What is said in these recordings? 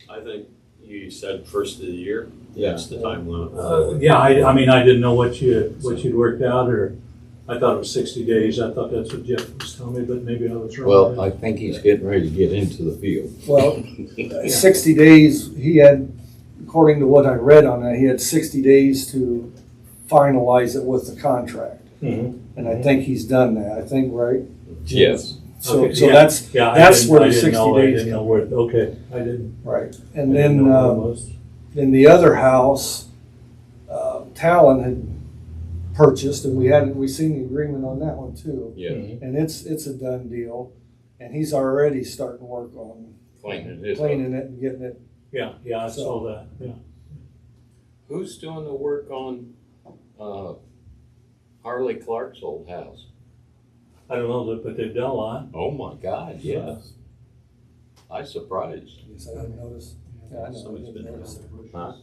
I think you said first of the year. Yeah. That's the time limit. Yeah, I mean, I didn't know what you'd worked out, or I thought it was 60 days. I thought that's what Jeff was telling me, but maybe I was wrong. Well, I think he's getting ready to get into the field. Well, 60 days, he had, according to what I read on that, he had 60 days to finalize it with the contract. Mhm. And I think he's done that, I think, right? Yes. So, Okay, so yeah. that's, Yeah, that's where the I didn't 60 know, I days didn't know come. where, okay, I didn't. Right. I And didn't then, know what it was. in the other house, Talon had purchased, and we seen the agreement on that one too. Yeah. And it's a done deal, and he's already starting work on Cleaning it up. cleaning it and getting it. Yeah, I saw that, yeah. Who's doing the work on Harley Clark's old house? I don't know, but they've done a lot. Oh my God, yes. I surprised. Yes, I didn't notice. Yeah, I know. I Somebody's didn't been notice. Huh?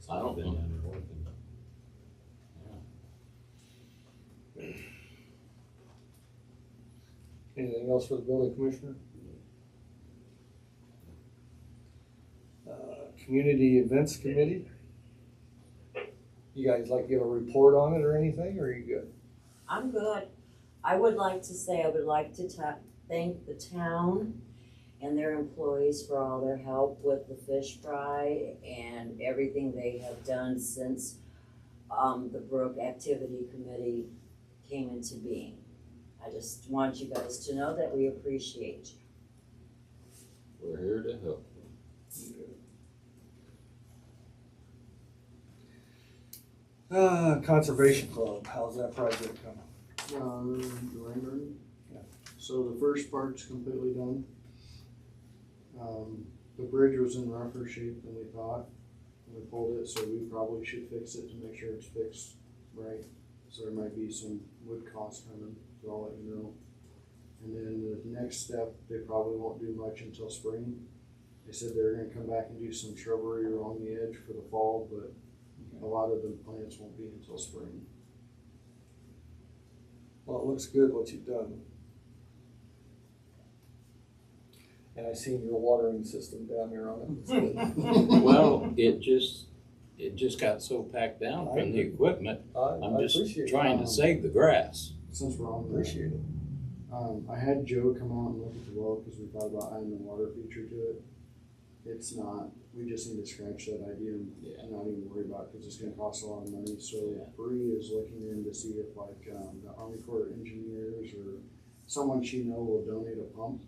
I don't Been know. down there working. Anything else for the building commissioner? Community events committee? You guys like to give a report on it or anything, or are you good? I'm good. I would like to say, I would like to thank the town and their employees for all their help with the fish fry and everything they have done since the Brook Activity Committee came into being. I just want you guys to know that we appreciate you. We're here to help. Conservation Club, how's that project coming? Durango. Yeah. So the first part's completely done. The bridge was in rougher shape than we thought when we pulled it, so we probably should fix it to make sure it's fixed right. So there might be some wood costs coming, so I'll let you know. And then the next step, they probably won't do much until spring. They said they're gonna come back and do some shrubbery along the edge for the fall, but a lot of the plants won't be until spring. Well, it looks good what you've done. And I seen your watering system down there on it. Well, it just got so packed down from the equipment. I'm I just appreciate it. trying to save the grass. Since we're on that, Appreciate it. I had Joe come out and look at the well because we thought about adding the water feature to it. It's not, we just need to scratch that idea and not even worry about it because it's gonna cost a lot of money. So Bree is looking in to see if like the Army Corps of Engineers or someone she know will donate a pump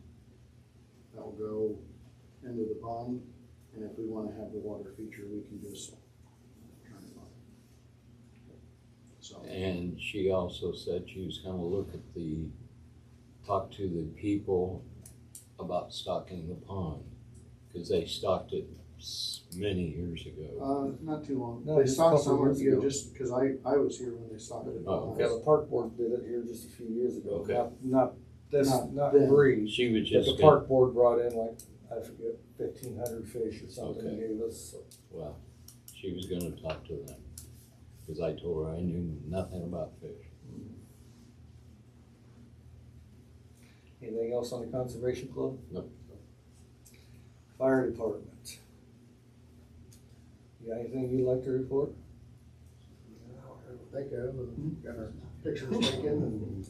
that will go into the pond. And if we wanna have the water feature, we can just turn it on. So. And she also said she was gonna talk to the people about stocking the pond, because they stocked it many years ago. Not too long. No, They just a stocked couple some years years ago, ago. just because I was here when they stocked it. Oh, okay. Yeah, the park board did it here just a few years ago. Okay. Not Not then. Bree, She was but just the gonna, park board brought in like, I forget, 1,500 fish or something Okay. they gave us. So. well, she was gonna talk to them, because I told her I knew nothing about fish. Anything else on the conservation club? Nope. Fire department. You got anything you'd like to report? Think of, and got our pictures taken and.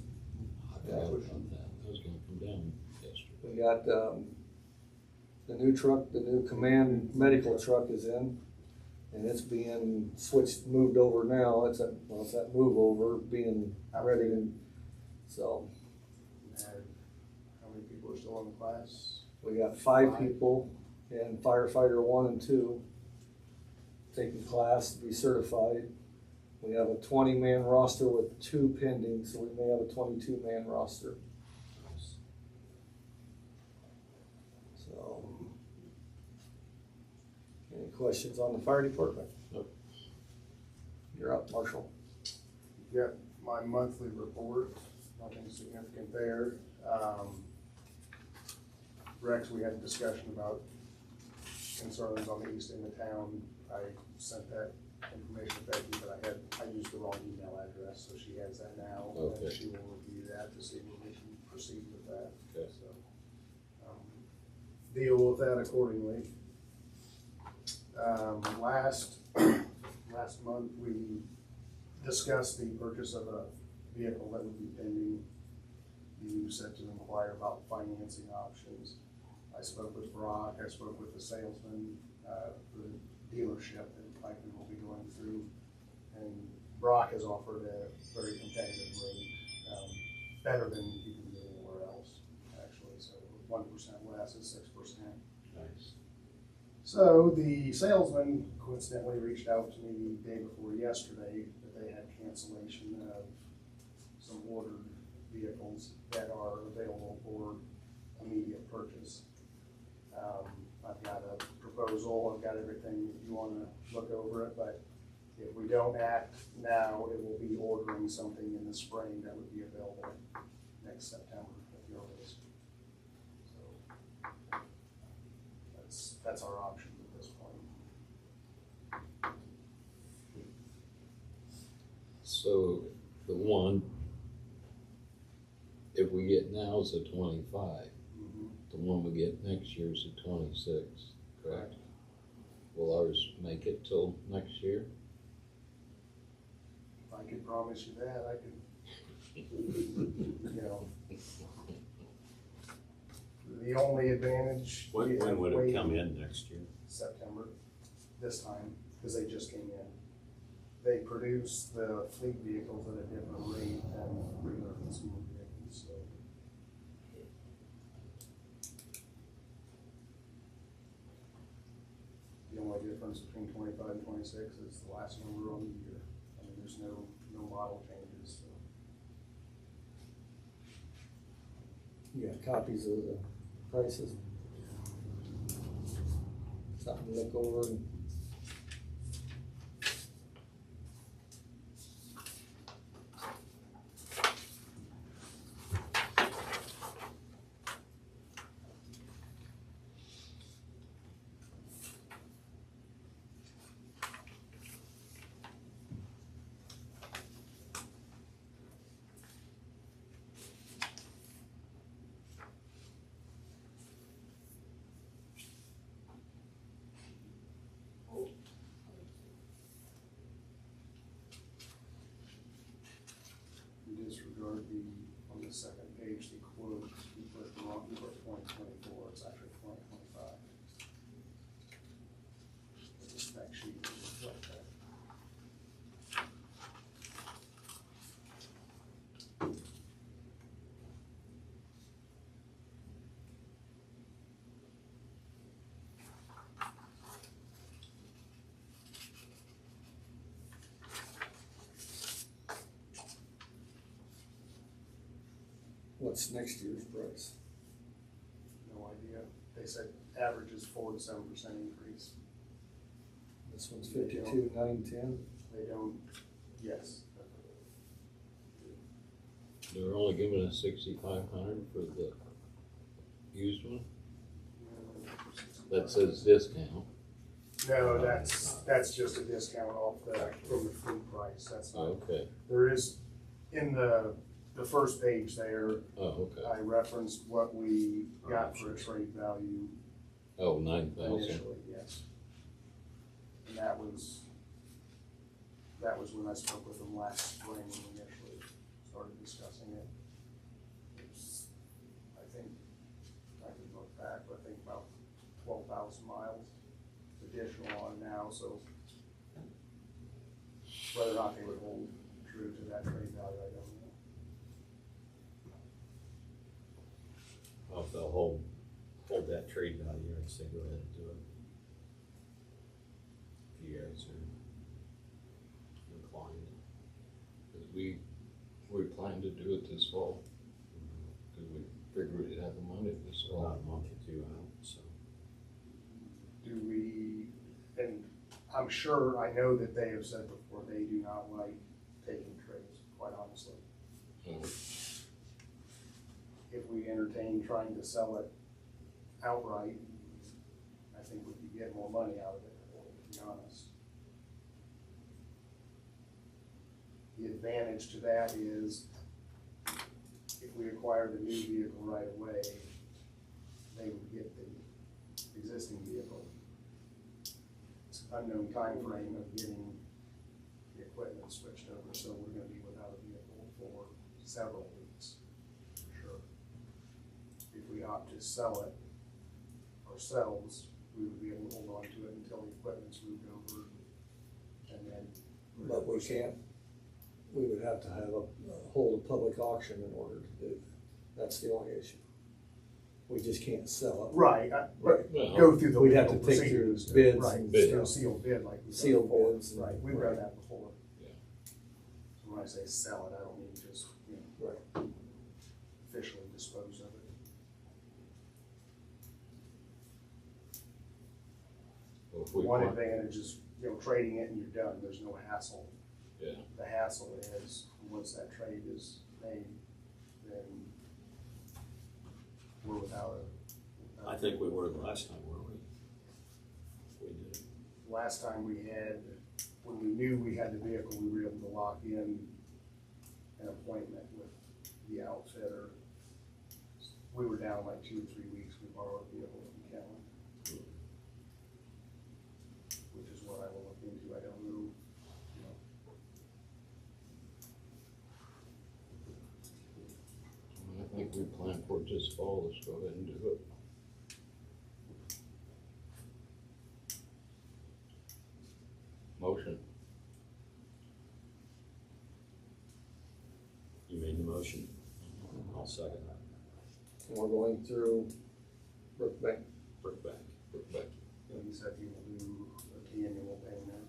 I forgot about that. I was gonna come down yesterday. We got, the new truck, the new command medical truck is in, and it's being moved over now. It's that move over being ready, and so How many people are still in the class? we got 5 people and firefighter 1 and 2 taking class to be certified. We have a 20-man roster with 2 pending, so we may have a 22-man roster. So, any questions on the fire department? Nope. You're up, Marshall. Got my monthly report, nothing significant there. Rex, we had a discussion about concerns on the east end of town. I sent that information to Becky, but I used the wrong email address, so she has that now. Okay. And she will review that to see if we can proceed with that. Okay. So, deal with that accordingly. Last month, we discussed the purchase of a vehicle that would be pending. You said to inquire about financing options. I spoke with Brock, I spoke with the salesman, for the dealership that Pikeman will be going through. And Brock has offered a very competitive rate, better than you can get anywhere else, actually. So 1% less is 6%. Nice. So the salesman coincidentally reached out to me the day before yesterday that they had cancellation of some ordered vehicles that are available for immediate purchase. I've got a proposal, I've got everything if you wanna look over it, but if we don't act now, it will be ordering something in the spring that would be available next September at the earliest. So that's our option at this point. So the one, if we get now is a 25, the one we get next year is a 26, correct? Will ours make it till next year? If I could promise you that, I could, you know. The only advantage. we When have would it waiting- come in next year? September, this time, because they just came in. They produce the fleet vehicles at a different rate than regular consumer vehicles, so. The only difference between 25 and 26 is the last number on the year. I mean, there's no model changes, so. You got copies of the prices? Something to look over and. You disregard on the second page, the quote, you put wrong, you put 2024, it's actually 2025. The spec sheet will reflect that. What's next year's price? No idea. They said average is 4 to 7% increase. This one's 52,910. They don't, yes. They're only giving us 6,500 for the used one? That says discount. No, that's just a discount off from the fleet price. That's not, Okay, there is, in the first page there, oh, okay. I referenced what we got for a trade value Oh, 9,000. initially, yes. And that was when I spoke with them last spring when we initially started discussing it. It's, I think, I can look back, but I think about 12,000 miles additional on now, so whether or not they would hold true to that trade value, I don't know. Well, if they'll hold that trade value, I'd say go ahead and do it. If you guys are inclined. Because we planned to do it this fall, because we figured we'd have the money this About fall. a month or two out, so. Do we, and I'm sure, I know that they have said before, they do not like taking trades, quite honestly. If we entertain trying to sell it outright, I think we could get more money out of it, to be honest. The advantage to that is if we acquire the new vehicle right away, they would get the existing vehicle. It's unknown time frame of getting the equipment switched over, so we're gonna be without a vehicle for several weeks, for sure. If we opt to sell it ourselves, we would be able to hold on to it until the equipment's moved over, and then. But we can't, we would have to have hold a public auction in order to do that. That's the only issue. We just can't sell it. Right, Right. Well, go through the We'd have to legal take through procedures. bids Right, and do a stuff. sealed bid like we've done Sealed before. bids. Right, we've Right. done that before. Yeah. So when I say sell it, I don't mean just, Right. officially dispose of it. Well, if we One want- advantage is, trading it and you're done, there's no hassle. Yeah. The hassle is, once that trade is made, then we're without a. I think we were the last time, weren't we? We did. Last time we had, when we knew we had the vehicle, we were able to lock in an appointment with the outfitter. We were down like 2 or 3 weeks, we borrowed a vehicle from Kellen. Which is what I will look into, I don't know. I think we plan for it this fall, let's go ahead and do it. Motion. You made the motion. I'll second that. And we're going through Brookbank. Brookbank. Perfect. And he said he will do the annual payment,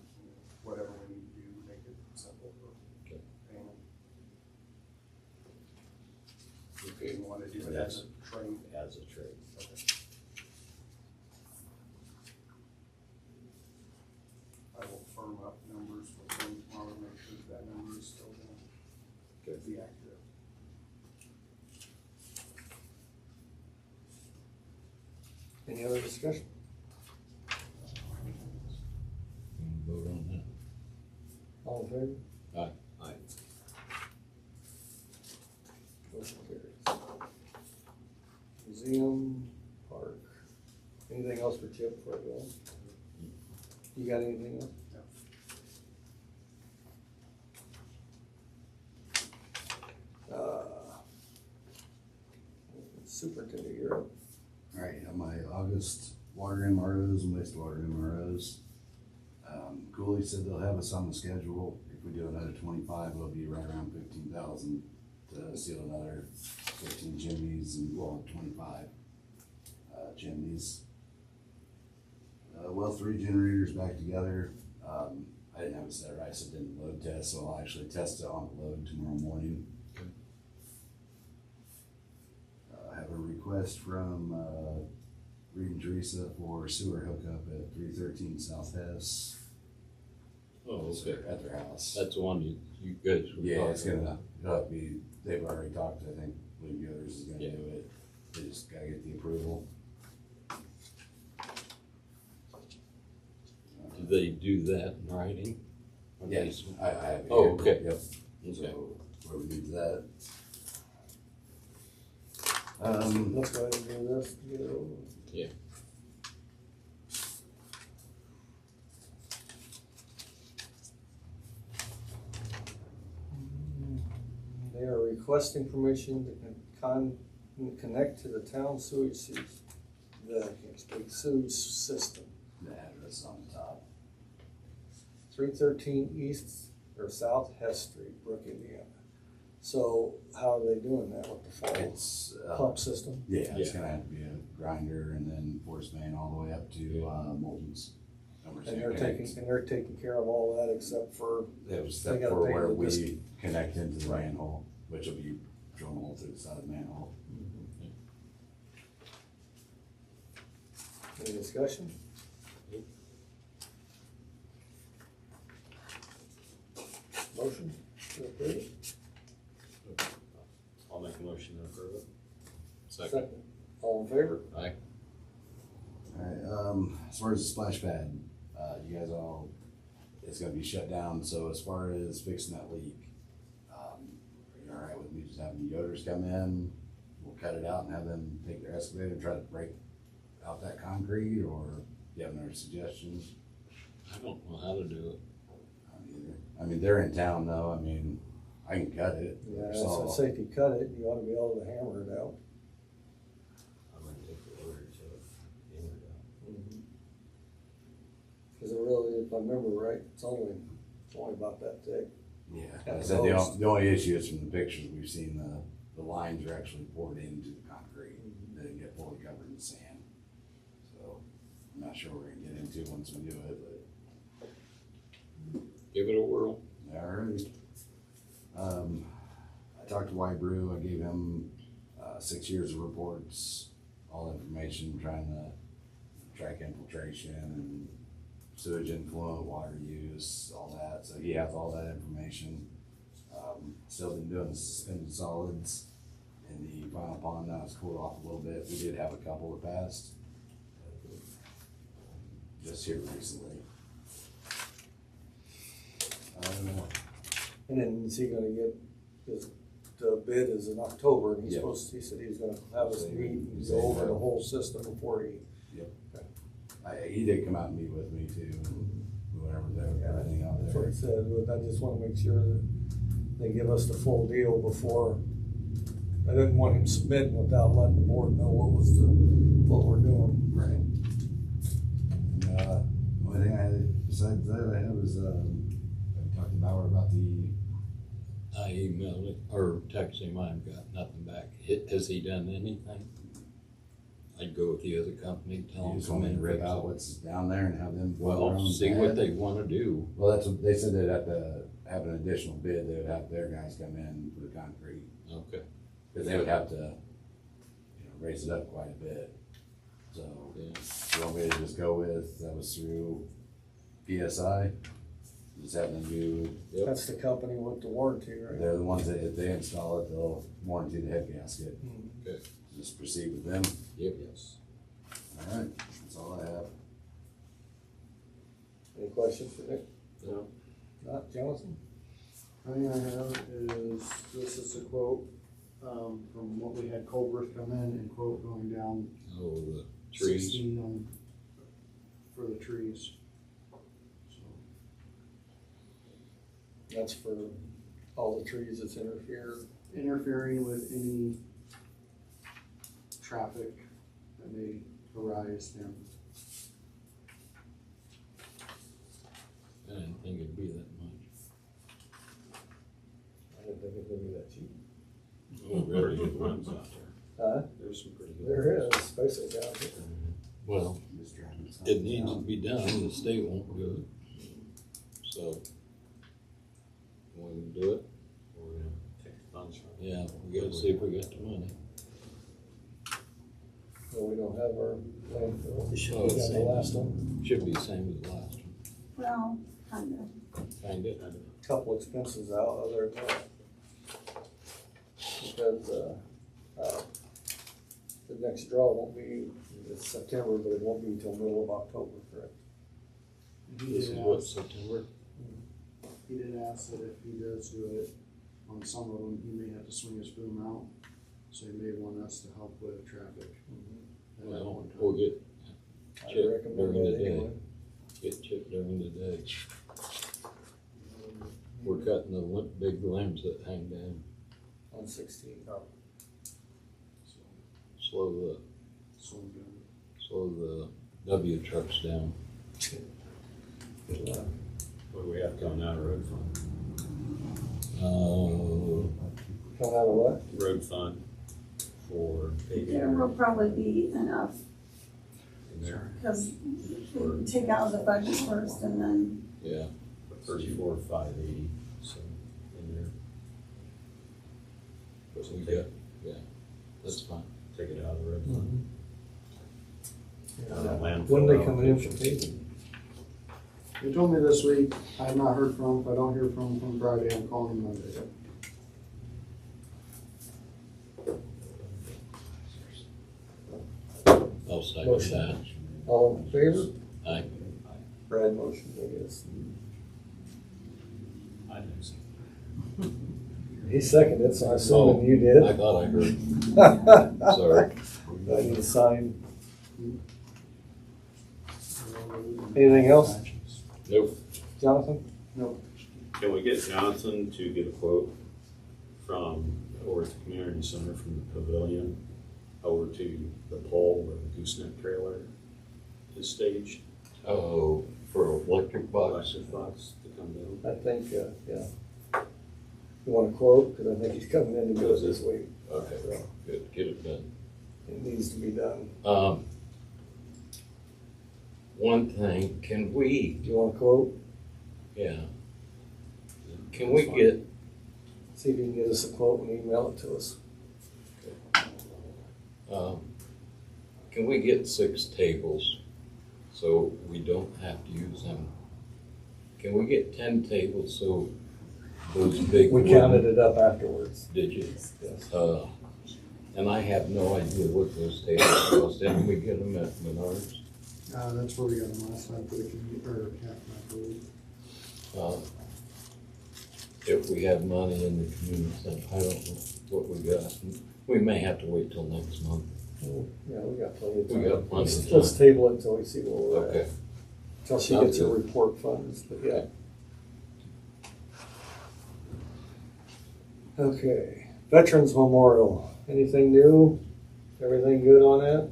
whatever we need to do, make it simple for Okay. payment. If Okay. you want to do it as a trade. As a trade. I will firm up numbers with him tomorrow, make sure that number is still gonna be accurate. Any other discussion? Vote on that. All in favor? Aye. Aye. Motion carries. Museum, park. Anything else for Chip before I go? You got anything else? Superintendent, you're up. All right, on my August water MROs and wastewater MROs. Cooley said they'll have us on the schedule. If we do another 25, it'll be right around 15,000 to seal another 15 chimneys and, well, 25 chimneys. Well, 3 generators back together. I didn't have it set right, so it didn't load test, so I'll actually test it on the load tomorrow morning. I have a request from Reed and Teresa for sewer hookup at 313 South Hess. Oh, okay. At their house. That's the one you guys were Yeah, it's talking gonna, about. it'll have to be, they've already talked, I think, William Yothers is gonna Yeah. do it. They just gotta get the approval. Did they do that in writing? Or they- Yes, I have it Oh, here. okay. Yep. Okay. So, where we need that. Let's go ahead and do this, get it over with. Yeah. They are requesting permission to connect to the town sewage sewage system. The address on the top. 313 East or South Hess Street, Brook, Indiana. So how are they doing that with the full It's, pump system? yeah, it's Yeah. gonna have to be a grinder and then force main all the way up to, Moulton's. And we're And they're saying taking, and they're taking care of all that except for, That was they step gotta for pay where the we disc. connect into the manhole, which will be drilled a hole through the side of the manhole. any discussion? Motion to approve? I'll make a motion to approve it. Second. All in favor? Aye. Alright, as far as the splash pad, you guys all, it's gonna be shut down, so as far as fixing that leak, are you alright with me just having the Yoders come in? We'll cut it out and have them take their excavator and try to break out that concrete, or do you have another suggestions? I don't know how to do it. I mean, they're in town though, I mean, I can cut it. Yeah, So- so say if you cut it, you ought to be able to hammer it out. I'm gonna take the order to hammer it out. Cause it really, if I remember right, it's only about that thick. Yeah, At I the said most. the only issue is from the pictures we've seen, the lines are actually poured into the concrete. They didn't get fully covered in sand. So, I'm not sure we're gonna get into once we do it, but. Give it a whirl. Alrighty. I talked to White Brew, I gave him, 6 years of reports, all information, trying to track infiltration and sewage influent, water use, all that, so he has all that information. Still been doing the suspended solids in the final pond, now it's cooled off a little bit, we did have a couple that passed. Just here recently. And then is he gonna get, his, the bid is in October, and he's Yep. supposed, he said he was gonna have us meet and go over the whole system before he. He did come out and meet with me too, whatever, everything out That's what there. he said, but I just wanna make sure that they give us the full deal before, I didn't want him submitting without letting the board know what we're doing. Right. And, the only thing besides that I have is, I talked to Bauer about the, I emailed it or texted him, I've got nothing back. Has he done anything? I'd go with the other company, tell you them just come want me in to and rip fix out it. what's down there and have them. build their Well, own see what pad? they wanna do. Well, that's what, they said they'd have to have an additional bid, they would have their guys come in for the concrete, Okay, cause they would have to, raise it up quite a bit. So, yeah. you want me to just go with, that was through PSI, just have them do, That's the company with the warranty, right? they're the ones that if they install it, they'll warranty the head gasket. Okay. Just proceed with them. Yep. Yes. Alright, that's all I have. Any questions for Nick? No. Not Jonathan? Thing I have is, this is a quote, from what we had Colbert come in and quote going down Oh, the trees. 16 on, for the trees. So, That's for all the trees that's interfering with any traffic that may arise down. I didn't think it'd be that much. I didn't think it would be that cheap. Oh, Pretty really? good ones out there. Huh? There's some pretty good. There ones. is, especially down here. Well, Just driving this it out. needs to be done, the state won't do it. So, we can do it? We're gonna take the funds from it. Yeah, we gotta see if we got the money. Well, we don't have our landfill. It should We be got the the same. last one. Should be the same as the last one. Well, kind of. Kinda. Couple expenses out other than that. Because, the next draw won't be, it's September, but it won't be until middle of October, correct? He This is did what, ask, September? he did ask that if he does do it, on some of them, he may have to swing his boom out. So he may want us to help with traffic. at that Well, point in we'll time. get I Check recommend during that the day. anyway. Get chipped during the day. We're cutting the big limbs that hang down. On 16. So, swing down. Slow the W trucks down. What do we have coming out of road fund? Come out of what? Road fund for paving There will probably be enough, in there, because we take out the budget first and then, Yeah, 34,580, so in there. Put we some got, yeah, that's fine. take it out of the road fund. Landfill When they coming in for allocation. paving? He told me this week, I have not heard from him. If I don't hear from him from Friday, I'm calling him Monday. I'll second Motion. that. All in favor? Aye. Brad motion, I guess. I think so. He seconded, so I assume you I did. thought I heard, sorry. I need to sign. Anything else? Nope. Jonathan? Can we get Jonathan to get a quote from, over at the community center from the pavilion over to the pole where the gooseneck trailer is staged? Oh, for electric box? Electric box to come down? I think, yeah. You want a quote? Because I think he's coming in to do it this week. Okay, good, get it done. It needs to be done. One thing, can we, Do you want a quote? yeah, can we get, See if you can get us a quote and email it to us. can we get 6 tables so we don't have to use them? Can we get 10 tables so those big? We counted it up afterwards. Did you? Yes. And I have no idea what those tables cost. Didn't we get them at Menards? That's where we got them last time for the community, or camp, I believe. If we have money in the community center, I don't know what we got. We may have to wait till next month. Yeah, we got plenty of time. We got plenty of time. Let's table it until we see where we're at. Okay. Until she Sounds gets her good. report funds, but yeah. Okay, Veterans Memorial, anything new? Everything good on that?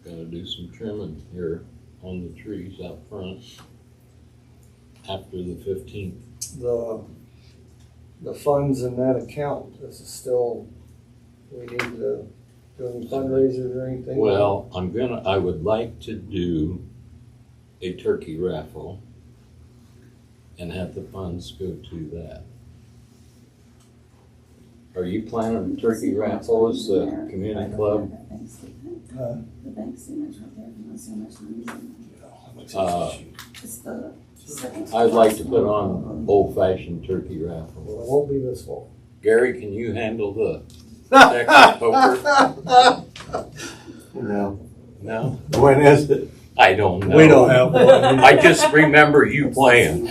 Gonna do some trimming here on the trees out front after the 15th. The funds in that account, this is still, we need to do any fundraisers or anything? Well, I would like to do a turkey raffle and have the funds go to that. Are you planning a turkey raffle as the community club? Huh? The bank signature right there, if you want to see how much money's in How much is Uh, it? It's the second. I'd like to put on old-fashioned turkey raffle. Well, it won't be this fall. Gary, can you handle the Texas poker? No. No? When is it? I don't know. We don't have one. I just remember you playing.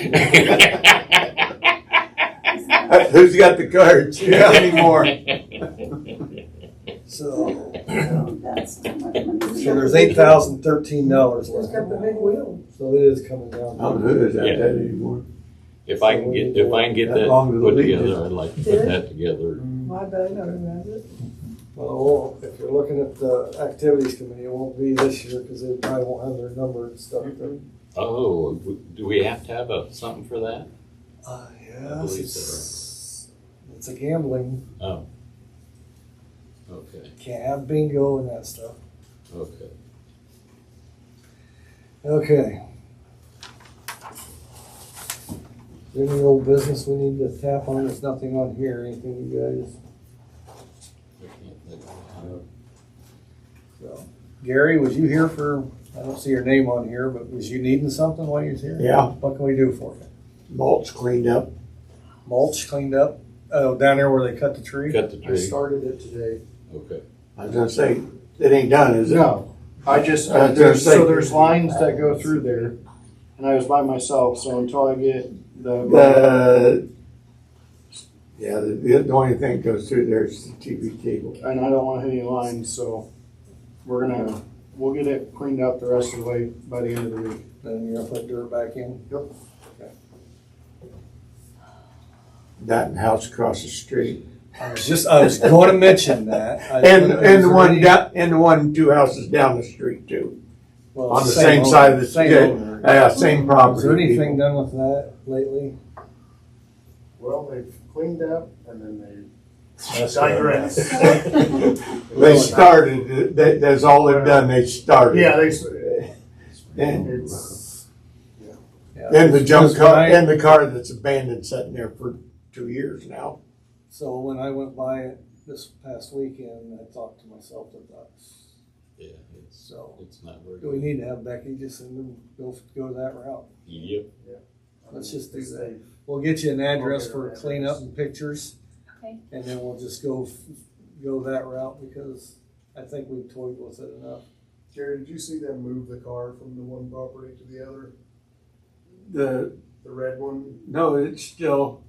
Who's got the cards? Yeah, anymore. So, That's how much money. so there's $8,013 Who's left. got the big wheel? So it is coming down. How good is that Yeah. anymore? If I can get That long to the put lead. together, I'd like to put that together. My bad, I know who has it. Well, if you're looking at the activities committee, it won't be this year because they probably won't have their number and stuff. Oh, do we have to have something for that? Yes, believe it's a gambling, Oh. Okay, can't have bingo and that stuff. okay. Okay. Is there any old business we need to tap on? There's nothing on here, anything you guys? I can't think of it. So, Gary, was you here for, I don't see your name on here, but was you needing something while you was here? Yeah. What can we do for you? Mulch cleaned up. Mulch cleaned up? Oh, down there where they cut the tree? Cut the I tree. started it today. Okay. I was gonna say, it ain't done, is it? No, I just, I was gonna say- so there's lines that go through there, and I was by myself, so until I get The only thing goes through there is the TV cable. and I don't want any lines, so we'll get it cleaned up the rest of the way by the end of the week. Then you're gonna put dirt back in? That and house across the street. I was going to mention that. And the one down, and the one 2 houses down the street too. Well, On the same side of the same street. owner. Same Is property. there anything done with that lately? Well, they've cleaned up, and then they That's digress. They started, that's all they've done, they started. Yeah, And, it's, Yeah. and the junk Because when car, I- and the car that's abandoned sitting there for 2 years now. So when I went by it this past weekend, I thought to myself that that's, Yeah, so, it's not very do we good. need to have Becky just send them, go that route? Yep. Let's just do that. We'll get you an address for cleanup and pictures. Okay. And then we'll just go that route because I think we've toyed with it enough. Jerry, did you see them move the car from the one property to the other, The, the red one? no, it's still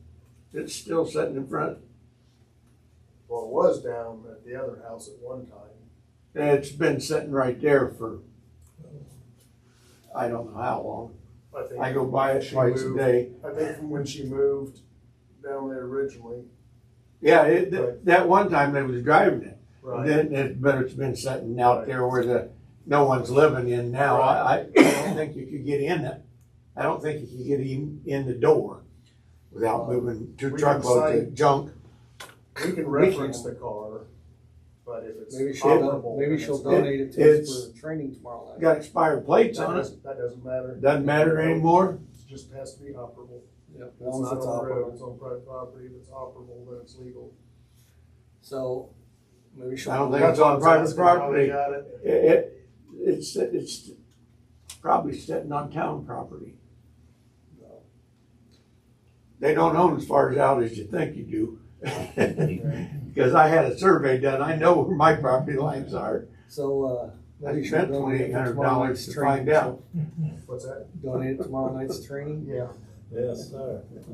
sitting in front. Well, it was down at the other house at one time. It's been sitting right there for, I don't know how long. I think. I go by it she twice a moved- day. I think from when she moved down there originally. Yeah, Right. that one time they was driving it. Right. Then it's been sitting out there where no one's living in now. I don't think you could get in it. I don't think you could get in the door without moving two We can truckloads say- of junk. We can reference the car, but if it's Maybe operable. she'll then donate it to us it's- for training tomorrow night. Got expired plates that on it. doesn't matter. Doesn't matter anymore. It just has to be operable. Yep, If as it's long as not it's on the road, it's operable. on private property. If it's operable, then it's legal. So, maybe she'll. I don't think That's it's why I on was private asking how they property. got it. It's probably sitting on town property. No. They don't own as far out as you think you do. Because I had a survey done, I know where my property lines are. So, I maybe she'll spent donate it for $2,800 tomorrow night's to training. find out. What's that? Donate it tomorrow night's training? Yeah. Yes, sir. It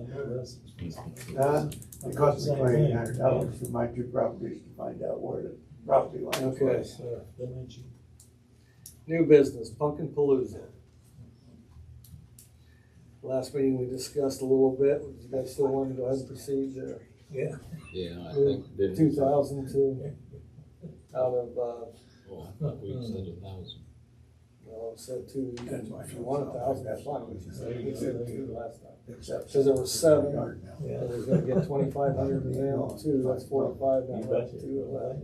cost me $2,800 for my two properties to find out where the property lines Okay. was. New business, Pumpkin Palooza. Last meeting we discussed a little bit, would you guys still want to go ahead and proceed there? Yeah. Yeah, I think. didn't- 2,000 to, out of, Oh, I thought we said 1,000. no, it said two, That's my if you want 1,000, that's fine, we said two last time. Except. Because there was 7. Yard now. Yeah. And there's gonna get 2,500 from them, two, that's 45, now You left, betcha. 2 left,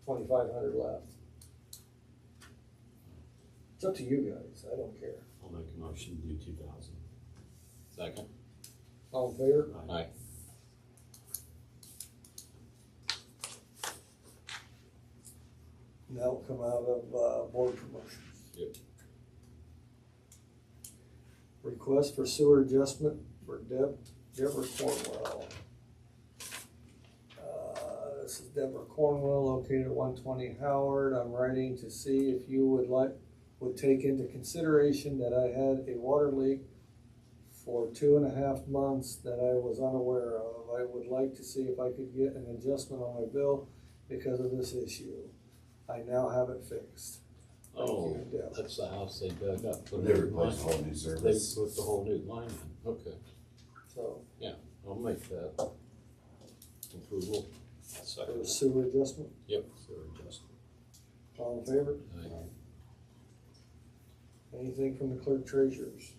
2,500 left. It's up to you guys, I don't care. I'll make a motion to do 2,000. Second? All in favor? Aye. And that'll come out of, board promotions. Yep. Request for sewer adjustment for Deborah Cornwell. This is Deborah Cornwell, located at 120 Howard. I'm writing to see if you would take into consideration that I had a water leak for 2.5 months that I was unaware of. I would like to see if I could get an adjustment on my bill because of this issue. I now have it fixed. Thank Oh, you, Deb. that's the house they dug up, put a They new replaced the line. whole new They service. put the whole new line in, okay, So, I'll make that approval. for the sewer adjustment, Yep. all in favor? Aye. Anything from the clerk treasurers?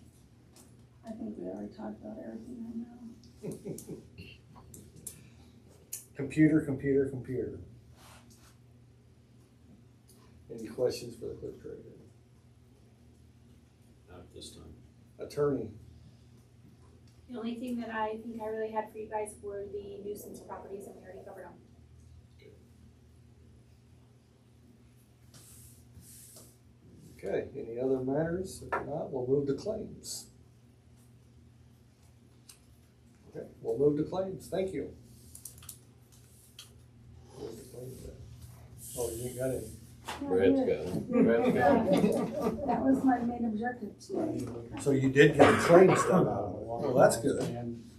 I think we already talked about everything I know. Computer. Any questions for the clerk treasurer? Not at this time. Attorney, The only thing that I think I really had for you guys were the nuisance properties, and we already covered them. okay, any other matters? If not, we'll move to claims. Okay, we'll move to claims, thank you. Where's the claims at? Oh, you ain't got any. Brad's got it. Brad's got it. That was my main objective today. So you did get the claims done out of it, well, that's good.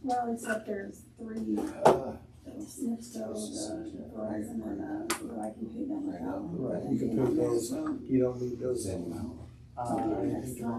Well, except there's 3, Nipso, the Verizon, and where I can pay them without. Right, you can put those, you don't need those. Same amount. Okay, that's not